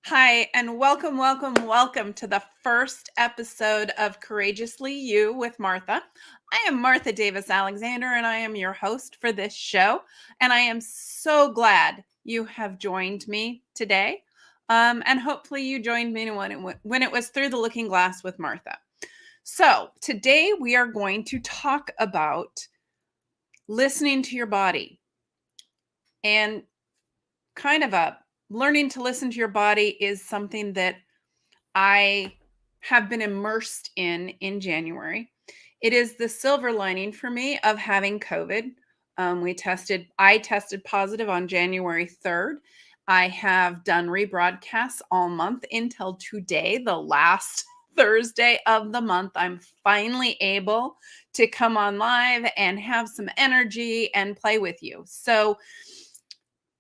Hi, and welcome to the first episode of Courageously You with Martha. I am Martha Davis Alexander, and I am your host for this show. And I am so glad you have joined me today. And hopefully, you joined me when it was Through the Looking Glass with Martha. So, today we are going to talk about listening to your body and kind of learning to listen to your body is something that I have been immersed in January. It is the silver lining for me of having COVID. I tested positive on January 3rd. I have done rebroadcasts all month until today, the last Thursday of the month. I'm finally able to come on live and have some energy and play with you. So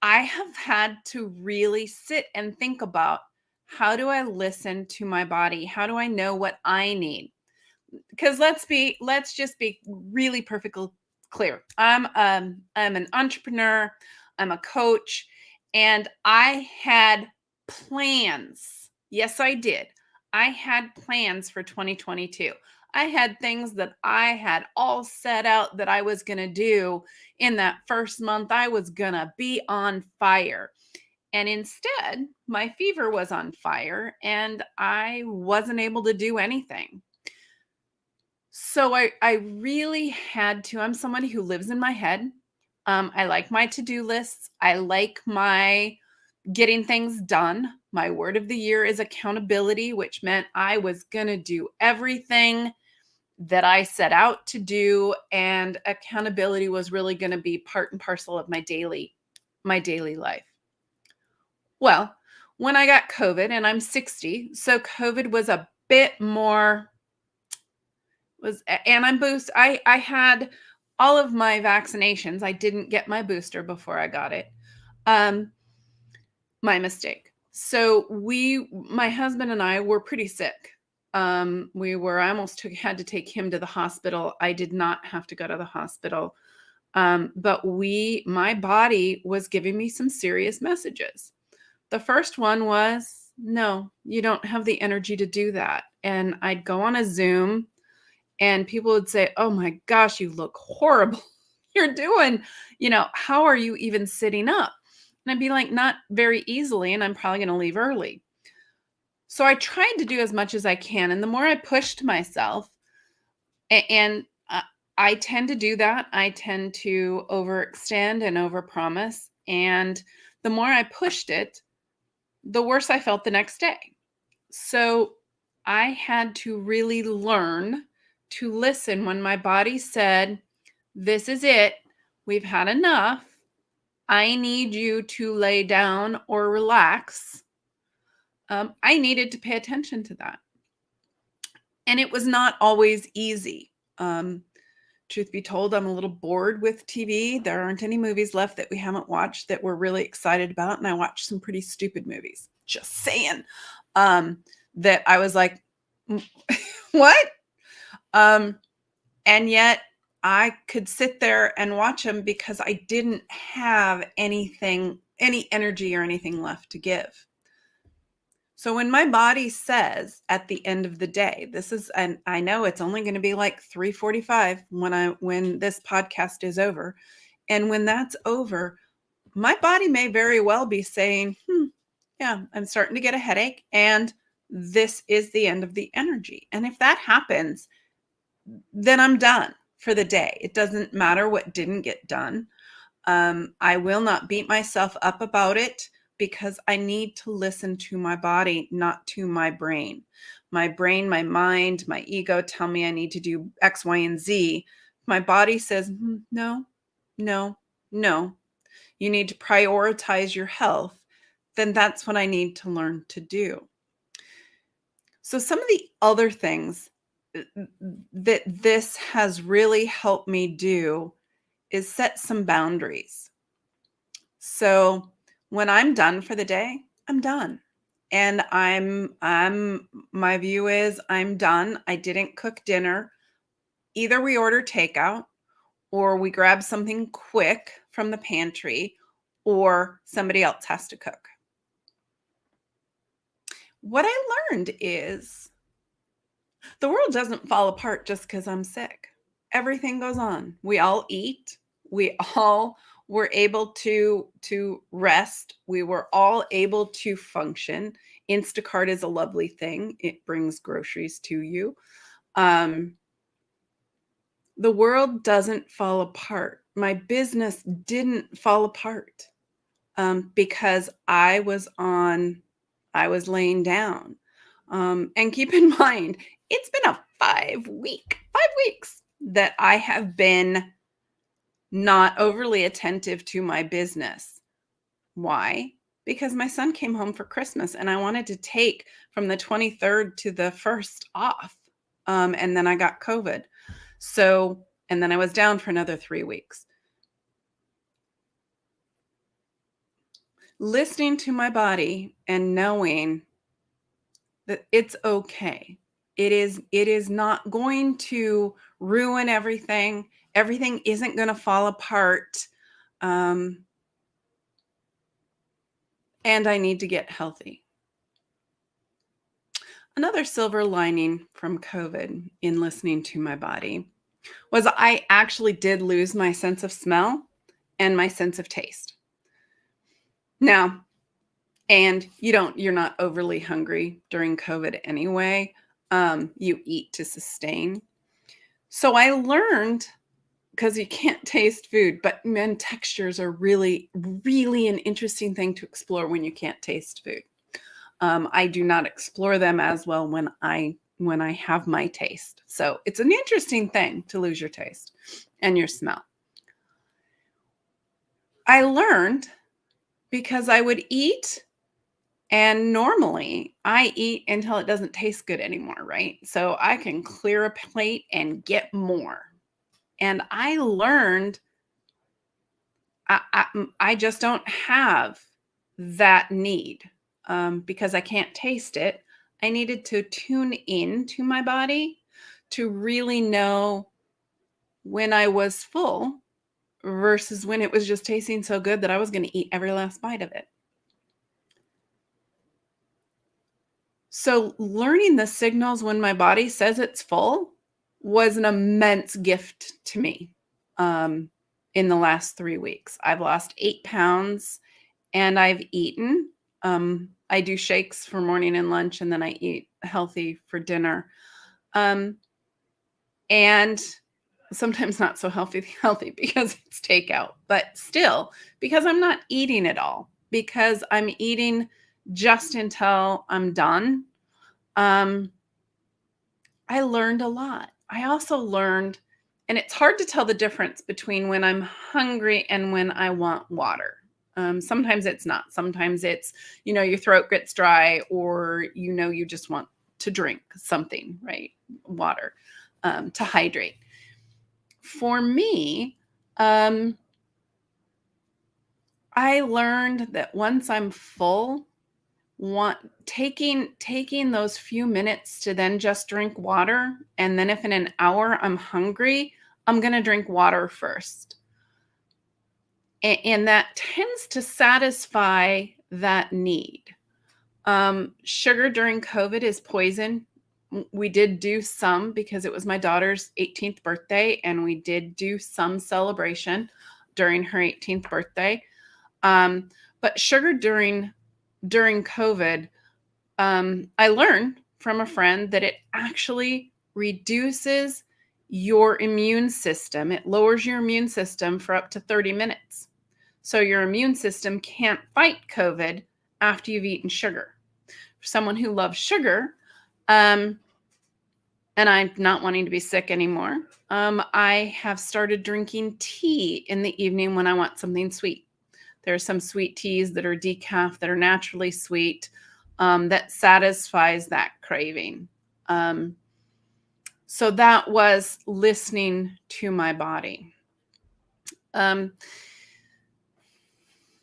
I have had to really sit and think about, how do I listen to my body? How do I know what I need? Because let's just be really perfectly clear. I'm an entrepreneur, I'm a coach, and I had plans. Yes, I did. I had plans for 2022. I had things that I had all set out that I was going to do in that first month. I was going to be on fire. And instead, my fever was on fire and I wasn't able to do anything. So I really had to. I'm somebody who lives in my head. I like my to-do lists. I like my getting things done. My word of the year is accountability, which meant I was going to do everything that I set out to do. And accountability was really going to be part and parcel of my daily life. Well, when I got COVID, and I'm 60, so COVID was a bit more and I had all of my vaccinations. I didn't get my booster before I got it. My mistake. So my husband and I were pretty sick. I almost had to take him to the hospital. I did not have to go to the hospital. But my body was giving me some serious messages. The first one was, no, you don't have the energy to do that. And I'd go on a Zoom and people would say, oh my gosh, you look horrible. You're doing, how are you even sitting up? And I'd be like, not very easily. And I'm probably going to leave early. So I tried to do as much as I can. And the more I pushed myself, and I tend to do that, I tend to overextend and overpromise. And the more I pushed it, the worse I felt the next day. So I had to really learn to listen when my body said, this is it. We've had enough. I need you to lay down or relax. I needed to pay attention to that. And it was not always easy. Truth be told, I'm a little bored with TV. There aren't any movies left that we haven't watched that we're really excited about. And I watched some pretty stupid movies. Just saying. That I was like, what? And yet I could sit there and watch them because I didn't have any energy or anything left to give. So when my body says at the end of the day, and I know it's only going to be like 3:45 when this podcast is over. And when that's over, my body may very well be saying, yeah, I'm starting to get a headache and this is the end of the energy. And if that happens, then I'm done for the day. It doesn't matter what didn't get done. I will not beat myself up about it because I need to listen to my body, not to my brain. My brain, my mind, my ego tell me I need to do X, Y, and Z. My body says, no, no, no. You need to prioritize your health. Then that's what I need to learn to do. So some of the other things that this has really helped me do is set some boundaries. So when I'm done for the day, I'm done. And my view is I'm done. I didn't cook dinner. Either we order takeout or we grab something quick from the pantry or somebody else has to cook. what I learned is the world doesn't fall apart just because I'm sick. Everything goes on. We all eat. We all were able to rest. We were all able to function. Instacart is a lovely thing. It brings groceries to you. Um, the world doesn't fall apart. My business didn't fall apart because I was laying down. And keep in mind, it's been a 5 weeks that I have been not overly attentive to my business. Why? Because my son came home for Christmas and I wanted to take from the 23rd to the 1st off. And then I got COVID. So, and then I was down for another 3 weeks. Listening to my body and knowing that it's okay. It is not going to ruin everything. Everything isn't going to fall apart. And I need to get healthy. Another silver lining from COVID in listening to my body was I actually did lose my sense of smell and my sense of taste. Now, and you're not overly hungry during COVID anyway. You eat to sustain. So I learned, because you can't taste food, but man, textures are really, really an interesting thing to explore when you can't taste food. I do not explore them as well when I have my taste. So it's an interesting thing to lose your taste and your smell. I learned because I would eat, and normally I eat until it doesn't taste good anymore, right? So I can clear a plate and get more. And I learned I just don't have that need because I can't taste it. I needed to tune in to my body to really know when I was full versus when it was just tasting so good that I was going to eat every last bite of it. So learning the signals when my body says it's full was an immense gift to me in the last 3 weeks. I've lost 8 pounds and I've eaten. I do shakes for morning and lunch, and then I eat healthy for dinner. And sometimes not so healthy because it's takeout, but still, because I'm not eating it all, because I'm eating just until I'm done. I learned a lot. I also learned, and it's hard to tell the difference between when I'm hungry and when I want water. Sometimes it's not. Sometimes it's, your throat gets dry, or, you just want to drink something, right? Water to hydrate. For me, I learned that once I'm full, taking those few minutes to then just drink water, and then if in an hour I'm hungry, I'm going to drink water first. And that tends to satisfy that need. Sugar during COVID is poison. We did do some because it was my daughter's 18th birthday, and we did do some celebration during her 18th birthday. But sugar during COVID, I learned from a friend that it actually reduces your immune system. It lowers your immune system for up to 30 minutes. So your immune system can't fight COVID after you've eaten sugar. For someone who loves sugar, and I'm not wanting to be sick anymore, I have started drinking tea in the evening when I want something sweet. There are some sweet teas that are decaf that are naturally sweet that satisfies that craving. So that was listening to my body.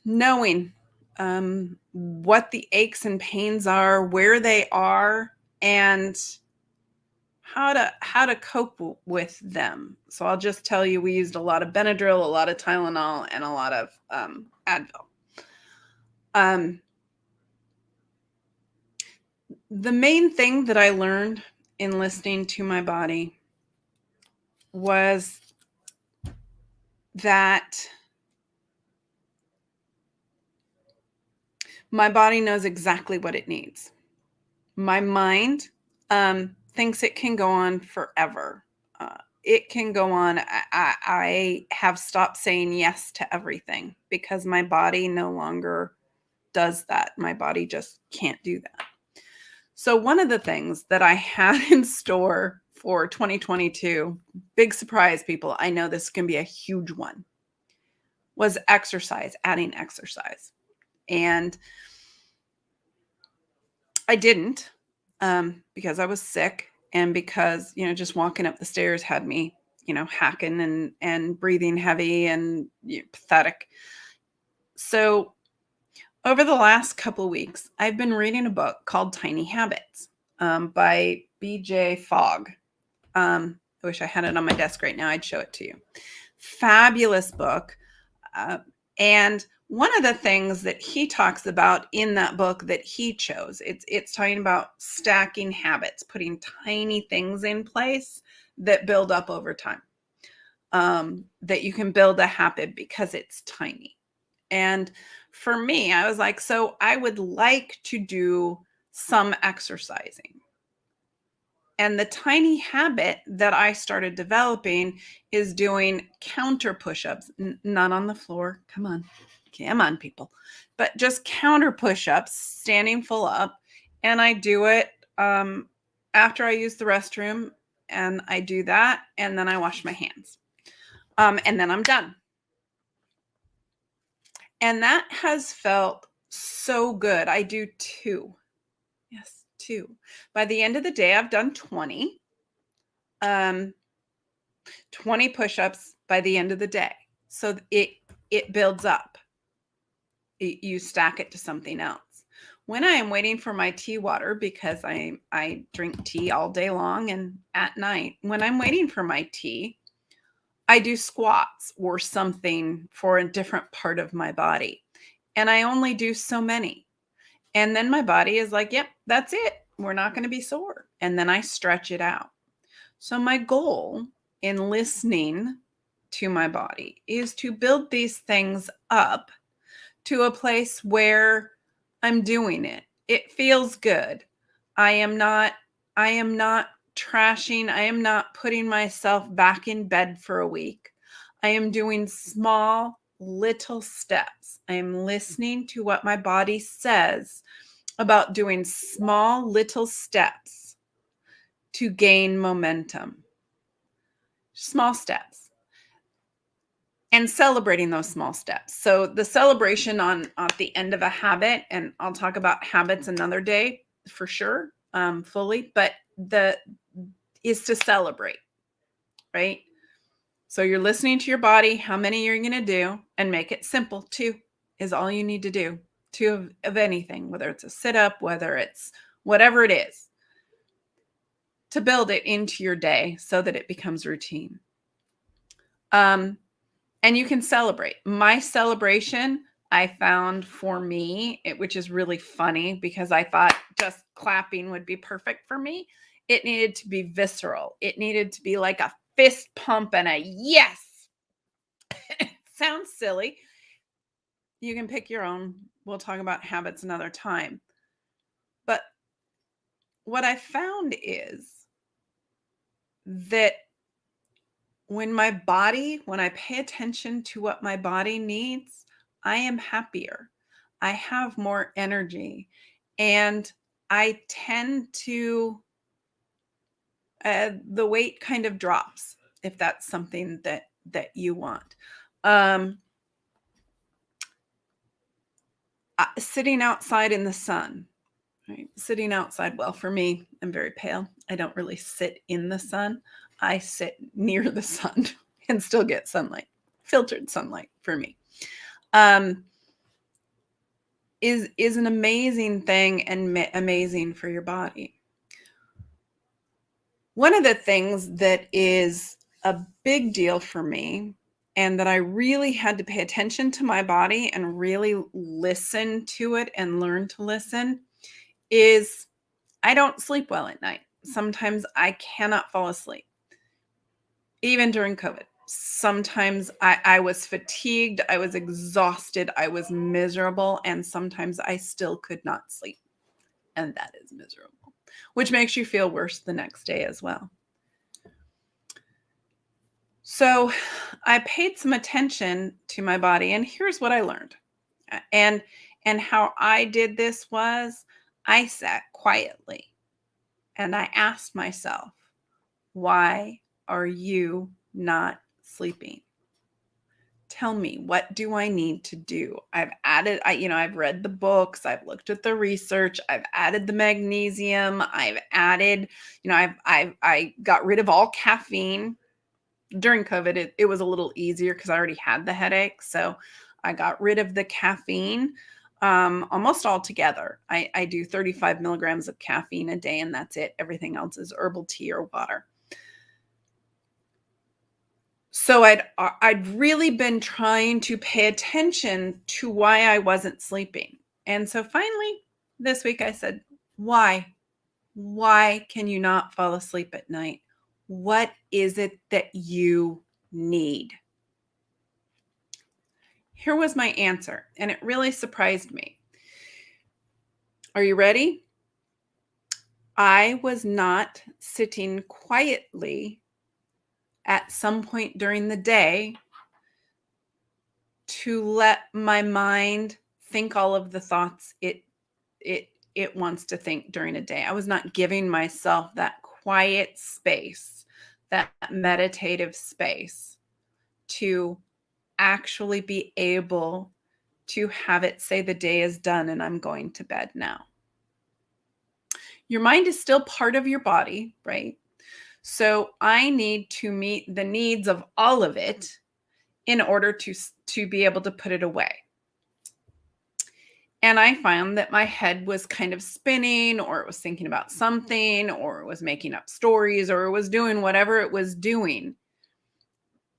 Knowing what the aches and pains are, where they are, and how to cope with them. So I'll just tell you, we used a lot of Benadryl, a lot of Tylenol, and a lot of Advil. The main thing that I learned in listening to my body was that my body knows exactly what it needs. My mind thinks it can go on forever. It can go on. I have stopped saying yes to everything because my body no longer does that. My body just can't do that. So one of the things that I had in store for 2022, big surprise, people, I know this can be a huge one, was exercise, adding exercise. And I didn't because I was sick and because, just walking up the stairs had me, hacking and breathing heavy and pathetic. So over the last couple of weeks, I've been reading a book called Tiny Habits by B.J. Fogg. I wish I had it on my desk right now. I'd show it to you. Fabulous book. And one of the things that he talks about in that book that he chose, it's talking about stacking habits, putting tiny things in place that build up over time, that you can build a habit because it's tiny. And for me, I was like, so I would like to do some exercising. And the tiny habit that I started developing is doing counter push-ups, not on the floor. Come on, people. But just counter push-ups, standing full up. And I do it after I use the restroom, and I do that, and then I wash my hands. And then I'm done. And that has felt so good. I do 2. Yes, 2. By the end of the day, I've done 20. 20 push-ups by the end of the day. So it builds up. You stack it to something else. When I am waiting for my tea water, because I drink tea all day long and at night, when I'm waiting for my tea, I do squats or something for a different part of my body. And I only do so many. And then my body is like, yep, that's it. We're not going to be sore. And then I stretch it out. So my goal in listening to my body is to build these things up to a place where I'm doing it. It feels good. I am not trashing. I am not putting myself back in bed for a week. I am doing small little steps. I am listening to what my body says about doing small little steps to gain momentum. Small steps. And celebrating those small steps. So the celebration on the end of a habit, and I'll talk about habits another day for sure, fully, but is to celebrate, right? So you're listening to your body, how many you're going to do, and make it simple. 2 is all you need to do. 2 of anything, whether it's a sit-up, whether it's whatever it is, to build it into your day so that it becomes routine. And you can celebrate. My celebration, I found for me, which is really funny because I thought just clapping would be perfect for me. It needed to be visceral. It needed to be like a fist pump and a yes. It sounds silly. You can pick your own. We'll talk about habits another time. But what I found is that when I pay attention to what my body needs, I am happier. I have more energy. And I tend to, the weight kind of drops if that's something that you want. Sitting outside in the sun, right? Sitting outside. Well, for me, I'm very pale. I don't really sit in the sun. I sit near the sun and still get sunlight, filtered sunlight for me, is an amazing thing and amazing for your body. One of the things that is a big deal for me and that I really had to pay attention to my body and really listen to it and learn to listen is I don't sleep well at night. Sometimes I cannot fall asleep, even during COVID. Sometimes I was fatigued, I was exhausted, I was miserable, and sometimes I still could not sleep. And that is miserable, which makes you feel worse the next day as well. So I paid some attention to my body, and here's what I learned. And how I did this was I sat quietly and I asked myself, why are you not sleeping? Tell me, what do I need to do? I've read the books, I've looked at the research, I've added the magnesium, I've added, I got rid of all caffeine. During COVID, it was a little easier because I already had the headache. So I got rid of the caffeine almost altogether. I do 35 milligrams of caffeine a day, and that's it. Everything else is herbal tea or water. So I'd really been trying to pay attention to why I wasn't sleeping. And so finally this week I said, why? Why can you not fall asleep at night? What is it that you need? Here was my answer, and it really surprised me. Are you ready? I was not sitting quietly at some point during the day to let my mind think all of the thoughts it wants to think during a day. I was not giving myself that quiet space, that meditative space to actually be able to have it say the day is done and I'm going to bed now. Your mind is still part of your body, right? So I need to meet the needs of all of it in order to be able to put it away. And I found that my head was kind of spinning, or it was thinking about something, or it was making up stories, or it was doing whatever it was doing.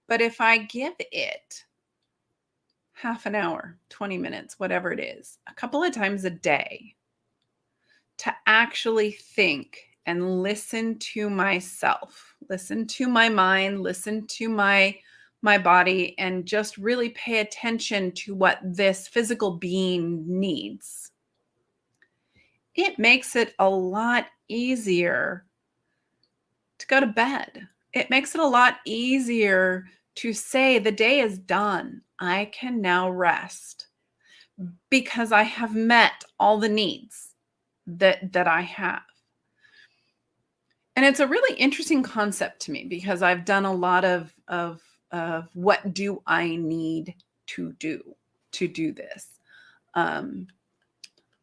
But if I give it half an hour, 20 minutes, whatever it is, a couple of times a day to actually think and listen to myself, listen to my mind, listen to my body, and just really pay attention to what this physical being needs, it makes it a lot easier to go to bed. It makes it a lot easier to say the day is done. I can now rest because I have met all the needs that I have. And it's a really interesting concept to me because I've done a lot of what do I need to do this.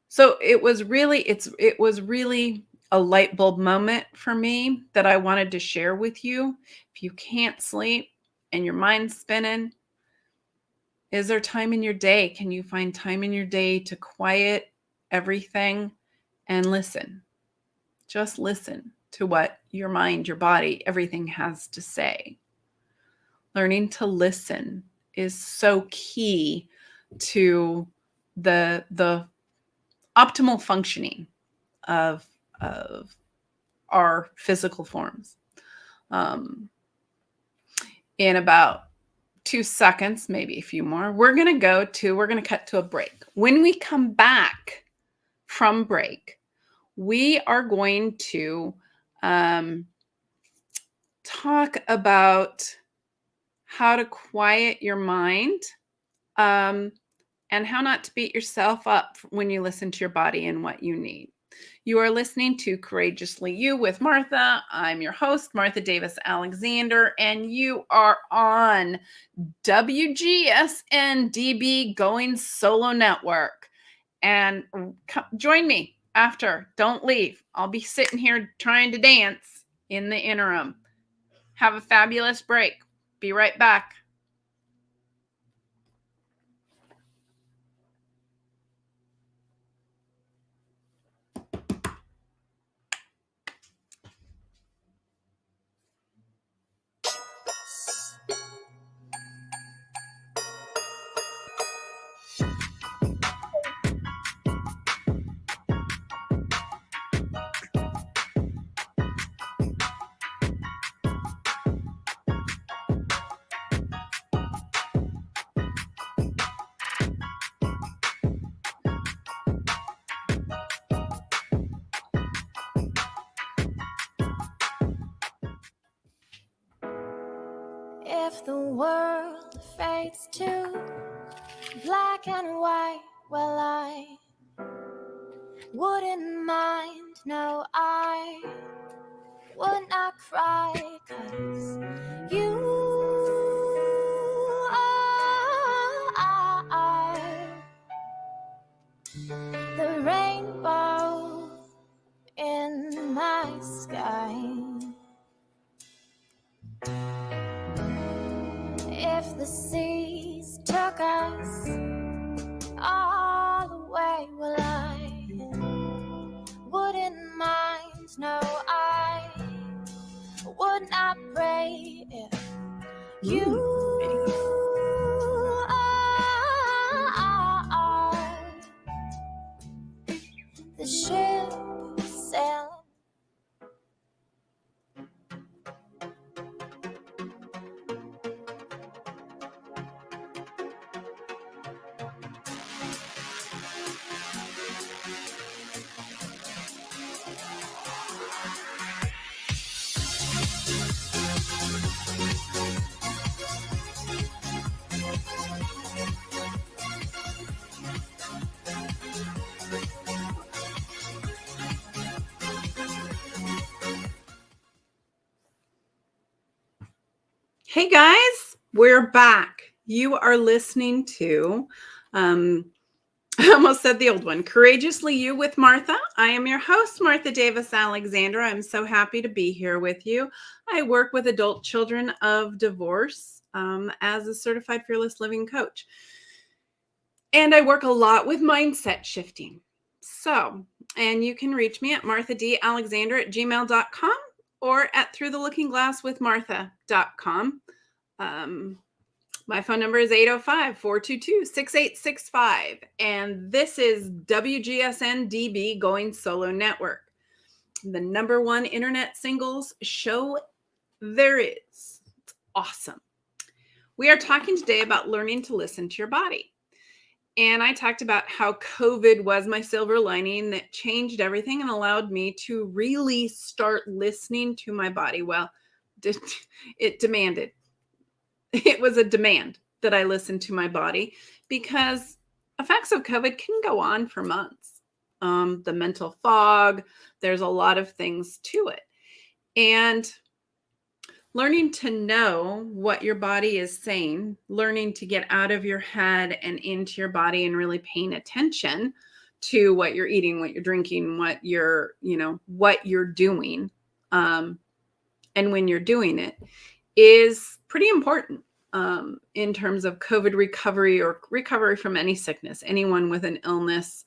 So it was really a light bulb moment for me that I wanted to share with you. If you can't sleep and your mind's spinning, is there time in your day? Can you find time in your day to quiet everything and listen? Just listen to what your mind, your body, everything has to say. Learning to listen is so key to the optimal functioning of our physical forms. In about 2 seconds, maybe a few more, we're going to cut to a break. When we come back from break, we are going to talk about how to quiet your mind, and how not to beat yourself up when you listen to your body and what you need. You are listening to Courageously You with Martha. I'm your host, Martha Davis Alexander, and you are on WGSN-DB Going Solo Network. And join me after. Don't leave. I'll be sitting here trying to dance in the interim. Have a fabulous break. Be right back. fades to black and white. Well, I wouldn't mind, no, I would not cry, 'cause you are the rainbow in my sky. If the seas took us all the way, well, I wouldn't mind, no, I would not pray if you are the ship sailing. Hey guys, we're back. You are listening to, I almost said the old one, Courageously You with Martha. I am your host, Martha Davis Alexander. I'm so happy to be here with you. I work with adult children of divorce as a certified fearless living coach. And I work a lot with mindset shifting. So, and you can reach me at marthadalexander@gmail.com or at throughthelookingglasswithmartha.com. My phone number is 805-422-6865. And this is WGSN-DB Going Solo Network, the #1 internet singles show there is. It's awesome. We are talking today about learning to listen to your body. And I talked about how COVID was my silver lining that changed everything and allowed me to really start listening to my body. Well, it demanded. It was a demand that I listen to my body because effects of COVID can go on for months. The mental fog, there's a lot of things to it. And learning to know what your body is saying, learning to get out of your head and into your body and really paying attention to what you're eating, what you're drinking, what you're doing. And when you're doing it is pretty important in terms of COVID recovery or recovery from any sickness. Anyone with an illness,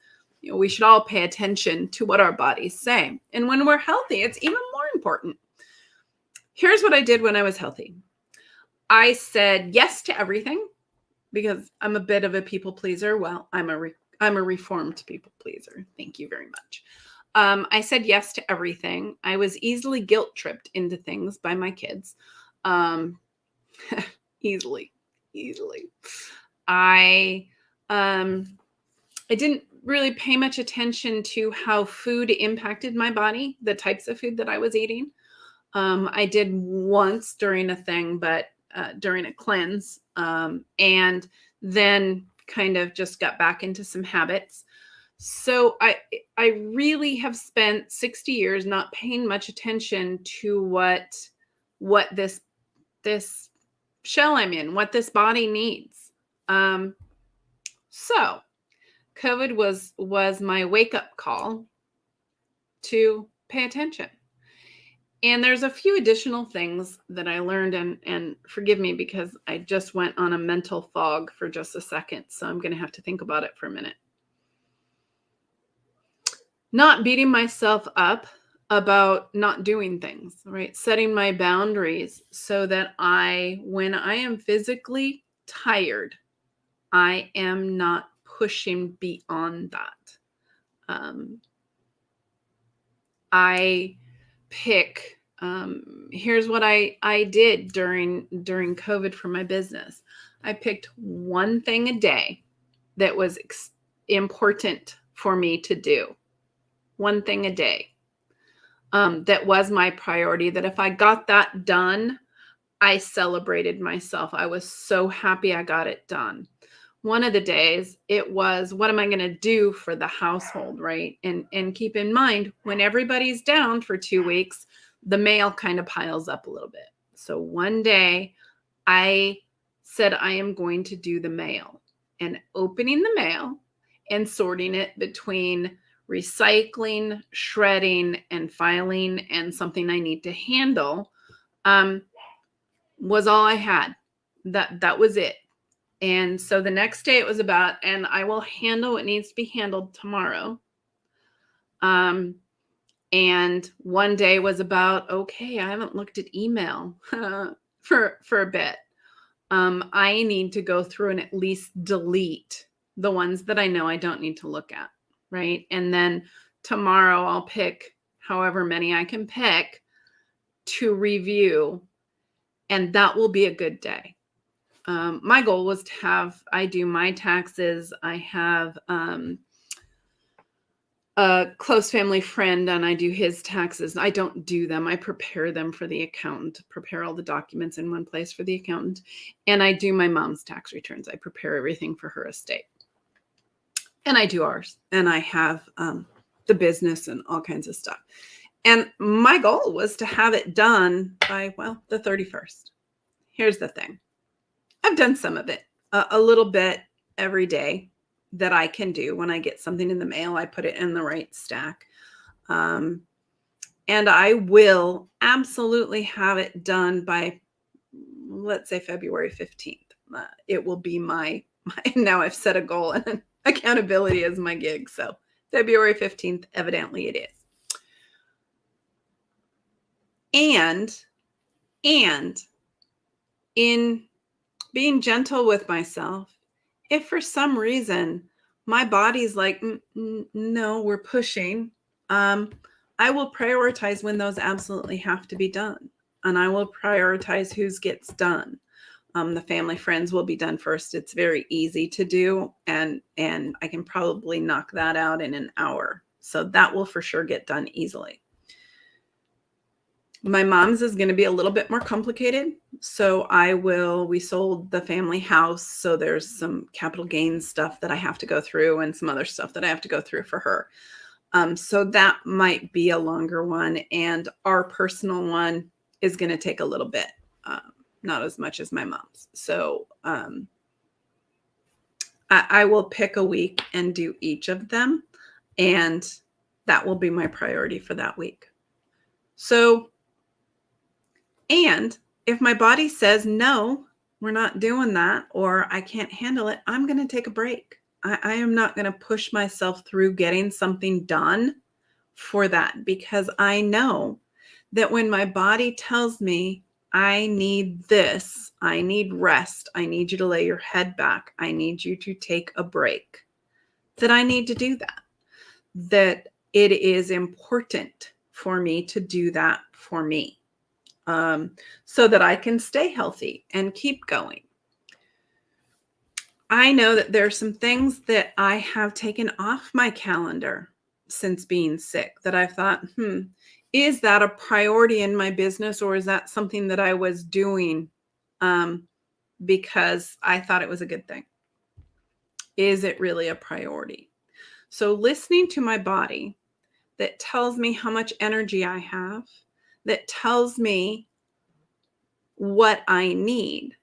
we should all pay attention to what our bodies say. And when we're healthy, it's even more important. Here's what I did when I was healthy. I said yes to everything because I'm a bit of a people pleaser. Well, I'm a reformed people pleaser. Thank you very much. I said yes to everything. I was easily guilt tripped into things by my kids. Easily. I didn't really pay much attention to how food impacted my body, the types of food that I was eating. I did once during a thing, but during a cleanse, and then kind of just got back into some habits. So I really have spent 60 years not paying much attention to what this shell I'm in, what this body needs. So COVID was my wake up call to pay attention. And there's a few additional things that I learned, and forgive me because I just went on a mental fog for just a second. So I'm going to have to think about it for a minute. Not beating myself up about not doing things, right? Setting my boundaries so that when I am physically tired, I am not pushing beyond that. I pick, here's what I did during COVID for my business. I picked one thing a day that was important for me to do. One thing a day. That was my priority, that if I got that done, I celebrated myself. I was so happy I got it done. One of the days it was, what am I going to do for the household, right? And keep in mind, when everybody's down for 2 weeks, the mail kind of piles up a little bit. So one day I said, I am going to do the mail, and opening the mail and sorting it between recycling, shredding, and filing, and something I need to handle, was all I had. That was it. And so the next day it was about, and I will handle what needs to be handled tomorrow. And one day was about, okay, I haven't looked at email for a bit. I need to go through and at least delete the ones that I know I don't need to look at, right? And then tomorrow I'll pick however many I can pick to review, and that will be a good day. My goal was to have, I do my taxes. I have a close family friend, and I do his taxes. I don't do them. I prepare them for the accountant, prepare all the documents in one place for the accountant. And I do my mom's tax returns. I prepare everything for her estate. And I do ours. And I have the business and all kinds of stuff. And my goal was to have it done by, well, the 31st. Here's the thing. I've done some of it, a little bit every day that I can do. When I get something in the mail, I put it in the right stack. And I will absolutely have it done by, let's say, February 15th. It will be my now I've set a goal, and accountability is my gig. So February 15th, evidently it is. And in being gentle with myself, if for some reason my body's like, no, we're pushing, I will prioritize when those absolutely have to be done. And I will prioritize whose gets done. The family friends will be done first. It's very easy to do. And I can probably knock that out in an hour. So that will for sure get done easily. My mom's is going to be a little bit more complicated. So we sold the family house. So there's some capital gains stuff that I have to go through, and some other stuff that I have to go through for her. So that might be a longer one. And our personal one is going to take a little bit, not as much as my mom's. So I will pick a week and do each of them. And that will be my priority for that week. So, and if my body says, no, we're not doing that, or I can't handle it, I'm going to take a break. I am not going to push myself through getting something done for that, because I know that when my body tells me I need this, I need rest, I need you to lay your head back, I need you to take a break, that I need to do that, that it is important for me to do that for me. So that I can stay healthy and keep going. I know that there are some things that I have taken off my calendar since being sick that I've thought, is that a priority in my business, or is that something that I was doing because I thought it was a good thing? Is it really a priority? So listening to my body that tells me how much energy I have, that tells me what I need,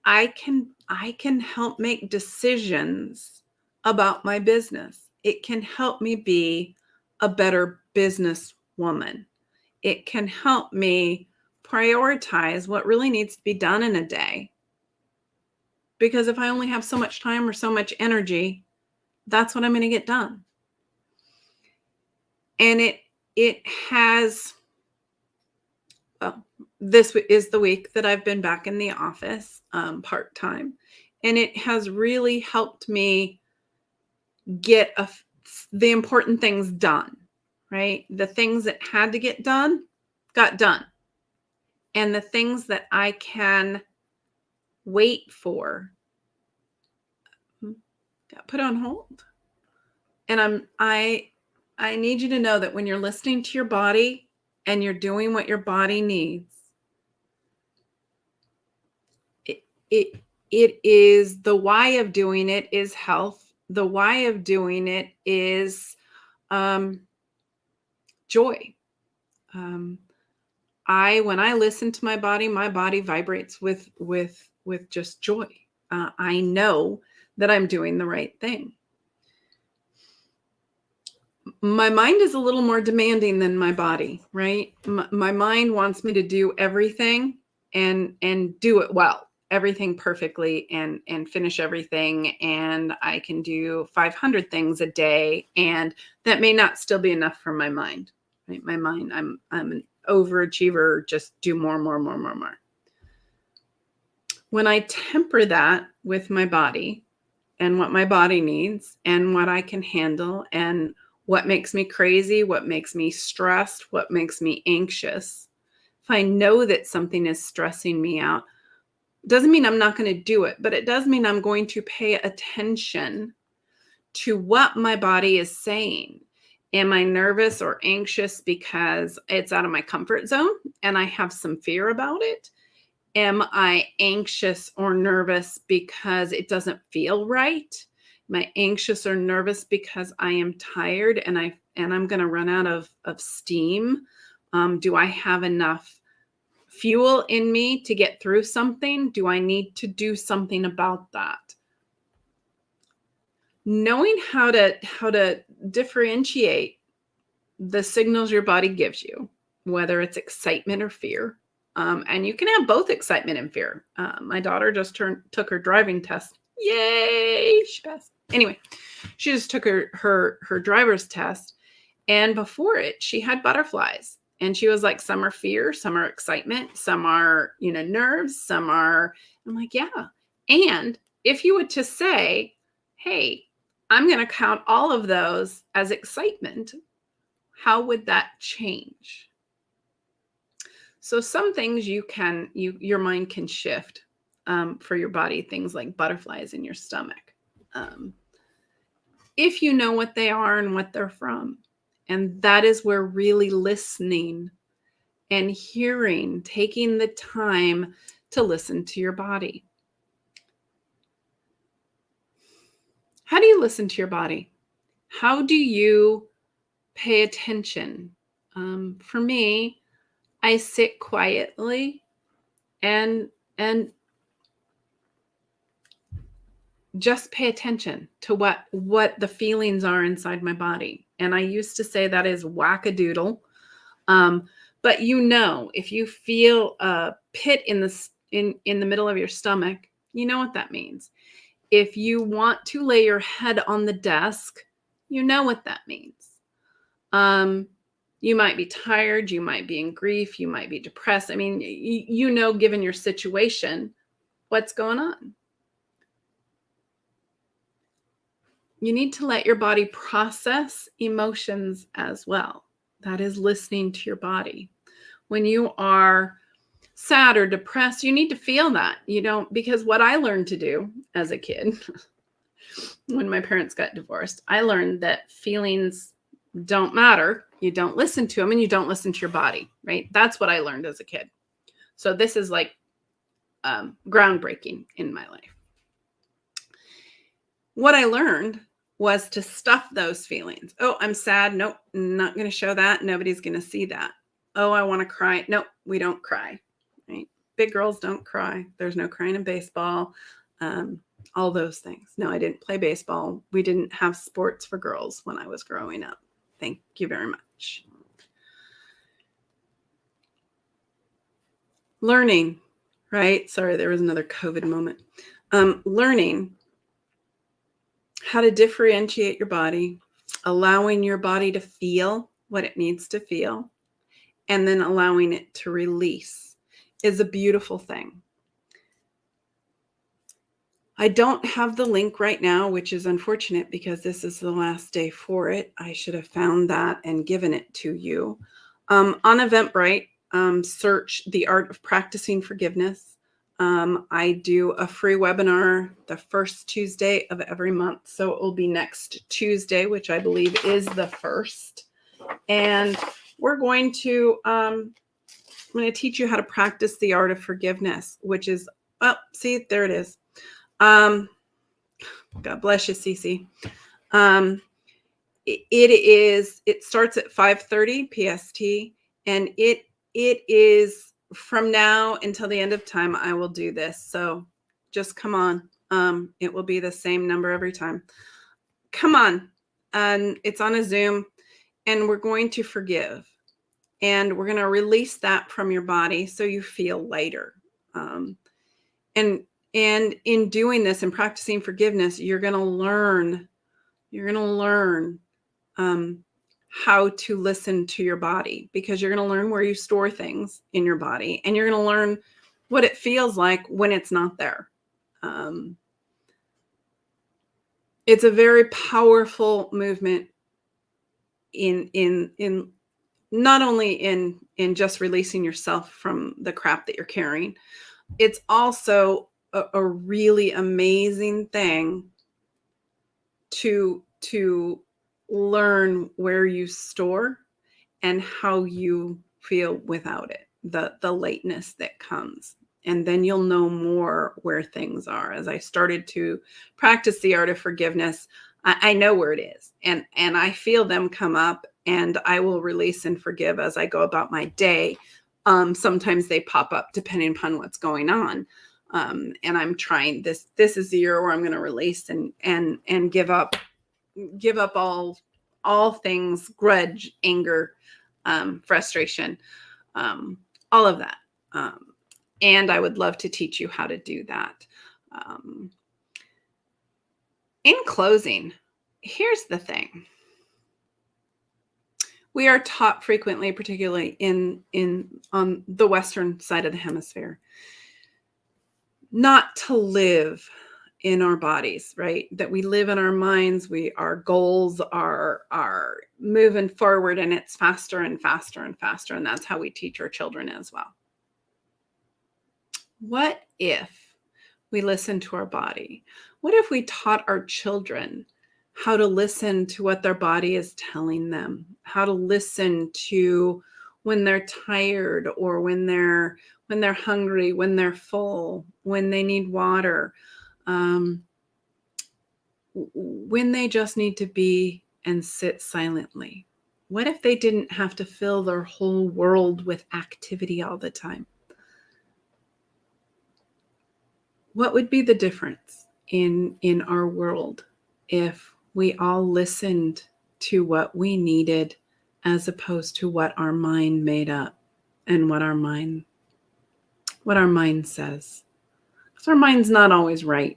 I can help make decisions about my business. It can help me be a better businesswoman. It can help me prioritize what really needs to be done in a day. Because if I only have so much time or so much energy, that's what I'm going to get done. And it has, well, this is the week that I've been back in the office part-time, and it has really helped me get the important things done, right? The things that had to get done, got done. And the things that I can wait for, got put on hold. And I need you to know that when you're listening to your body and you're doing what your body needs, it is the why of doing it is health. The why of doing it is joy. When I listen to my body vibrates with just joy. I know that I'm doing the right thing. My mind is a little more demanding than my body, right? My mind wants me to do everything and do it well, everything perfectly, and finish everything. And I can do 500 things a day, and that may not still be enough for my mind. Right? My mind, I'm an overachiever, just do more. When I temper that with my body and what my body needs and what I can handle and what makes me crazy, what makes me stressed, what makes me anxious, if I know that something is stressing me out, doesn't mean I'm not going to do it, but it does mean I'm going to pay attention to what my body is saying. Am I nervous or anxious because it's out of my comfort zone and I have some fear about it? Am I anxious or nervous because it doesn't feel right? Am I anxious or nervous because I am tired and I'm going to run out of steam? Do I have enough fuel in me to get through something? Do I need to do something about that? Knowing how to differentiate the signals your body gives you, whether it's excitement or fear. And you can have both excitement and fear. My daughter just took her driving test. Yay! She passed. Anyway, she just took her driver's test. And before it, she had butterflies. And she was like, some are fear, some are excitement, some are, nerves, some are, I'm like, yeah. And if you were to say, hey, I'm going to count all of those as excitement, how would that change? So some things your mind can shift for your body, things like butterflies in your stomach. If you know what they are and what they're from. And that is where really listening and hearing, taking the time to listen to your body. How do you listen to your body? How do you pay attention? For me, I sit quietly and just pay attention to what the feelings are inside my body. And I used to say that is wackadoodle. But if you feel a pit in the middle of your stomach, you know what that means. If you want to lay your head on the desk, you know what that means. You might be tired, you might be in grief, you might be depressed. I mean, given your situation, what's going on. You need to let your body process emotions as well. That is listening to your body. When you are sad or depressed, you need to feel that. Because what I learned to do as a kid, when my parents got divorced, I learned that feelings don't matter. You don't listen to them and you don't listen to your body, right? That's what I learned as a kid. So this is like groundbreaking in my life. What I learned was to stuff those feelings. Oh, I'm sad. Nope, not going to show that. Nobody's going to see that. Oh, I want to cry. Nope, we don't cry. Right? Big girls don't cry. There's no crying in baseball. All those things. No, I didn't play baseball. We didn't have sports for girls when I was growing up. Thank you very much. Learning, right? Sorry, there was another COVID moment. Learning how to differentiate your body, allowing your body to feel what it needs to feel, and then allowing it to release is a beautiful thing. I don't have the link right now, which is unfortunate because this is the last day for it. I should have found that and given it to you. On Eventbrite, search The Art of Practicing Forgiveness. I do a free webinar the first Tuesday of every month. So it will be next Tuesday, which I believe is the 1st. And we're going to, I'm going to teach you how to practice the art of forgiveness, which is well, see, there it is. God bless you, Cece. It starts at 5:30 PST, and it is from now until the end of time. I will do this. So just come on. It will be the same number every time. Come on. And it's on a Zoom, and we're going to forgive, and we're going to release that from your body so you feel lighter. And in doing this and practicing forgiveness, you're going to learn how to listen to your body, because you're going to learn where you store things in your body, and you're going to learn what it feels like when it's not there. It's a very powerful movement in not only in just releasing yourself from the crap that you're carrying. It's also a really amazing thing to learn where you store and how you feel without it, the lateness that comes. And then you'll know more where things are. As I started to practice the art of forgiveness, I know where it is, and I feel them come up, and I will release and forgive as I go about my day. Sometimes they pop up depending upon what's going on. And I'm trying this is the year where I'm going to release and give up all things, grudge, anger, frustration, all of that. And I would love to teach you how to do that. In closing, here's the thing. We are taught frequently, particularly on the Western side of the hemisphere, not to live in our bodies, right? That we live in our minds. Our goals are moving forward, and it's faster and faster and faster. And that's how we teach our children as well. What if we listen to our body? What if we taught our children how to listen to what their body is telling them? How to listen to when they're tired, or when they're hungry, when they're full, when they need water, when they just need to be and sit silently. What if they didn't have to fill their whole world with activity all the time? What would be the difference in our world if we all listened to what we needed, as opposed to what our mind made up and what our mind says? Because our mind's not always right.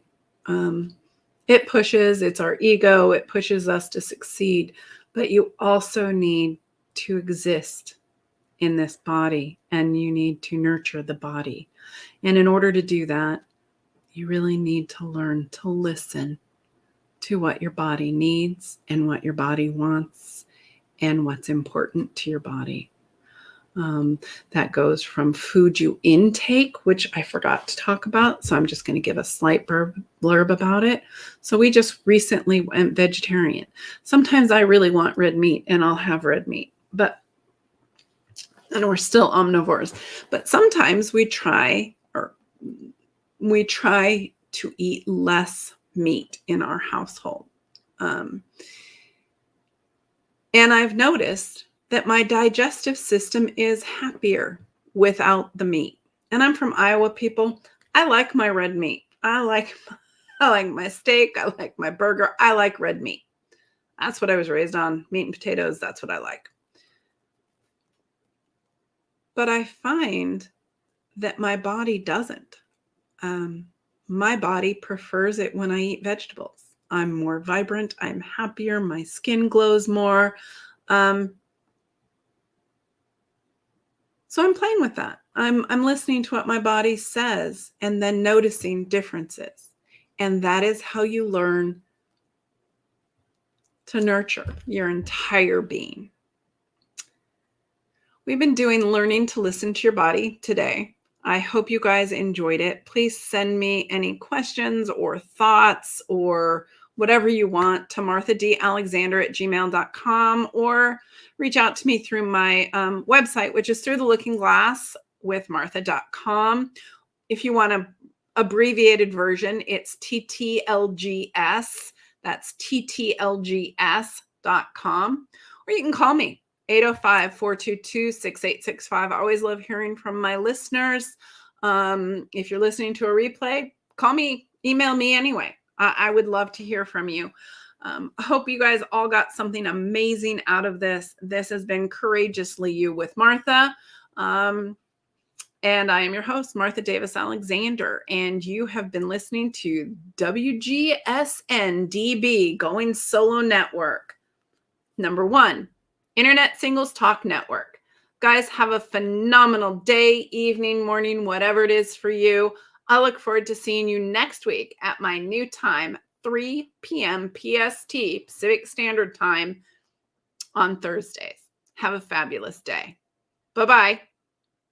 It's our ego, it pushes us to succeed, but you also need to exist in this body, and you need to nurture the body. And in order to do that, you really need to learn to listen to what your body needs and what your body wants and what's important to your body. That goes from food you intake, which I forgot to talk about, so I'm just going to give a slight blurb about it. So we just recently went vegetarian. Sometimes I really want red meat, and I'll have red meat, and we're still omnivores. But sometimes we try to eat less meat in our household. And I've noticed that my digestive system is happier without the meat. And I'm from Iowa, people. I like my red meat. I like my steak. I like my burger. I like red meat. That's what I was raised on. Meat and potatoes. That's what I like. But I find that my body doesn't. My body prefers it when I eat vegetables. I'm more vibrant. I'm happier. My skin glows more. So I'm playing with that. I'm listening to what my body says, and then noticing differences. And that is how you learn to nurture your entire being. We've been doing learning to listen to your body today. I hope you guys enjoyed it. Please send me any questions or thoughts or whatever you want to marthadalexander@gmail.com, or reach out to me through my website, which is through the looking glass with martha.com. If you want abbreviated version, it's TTLGS. That's TTLGS.com. Or you can call me, 805-422-6865. I always love hearing from my listeners. If you're listening to a replay, call me, email me anyway. I would love to hear from you. I hope you guys all got something amazing out of this. This has been Courageously You with Martha. And I am your host, Martha Davis Alexander, and you have been listening to WGSN-DB, Going Solo Network. #1, Internet Singles Talk Network. Guys, have a phenomenal day, evening, morning, whatever it is for you. I look forward to seeing you next week at my new time, 3 p.m. PST, Pacific Standard Time, on Thursdays. Have a fabulous day. Bye-bye.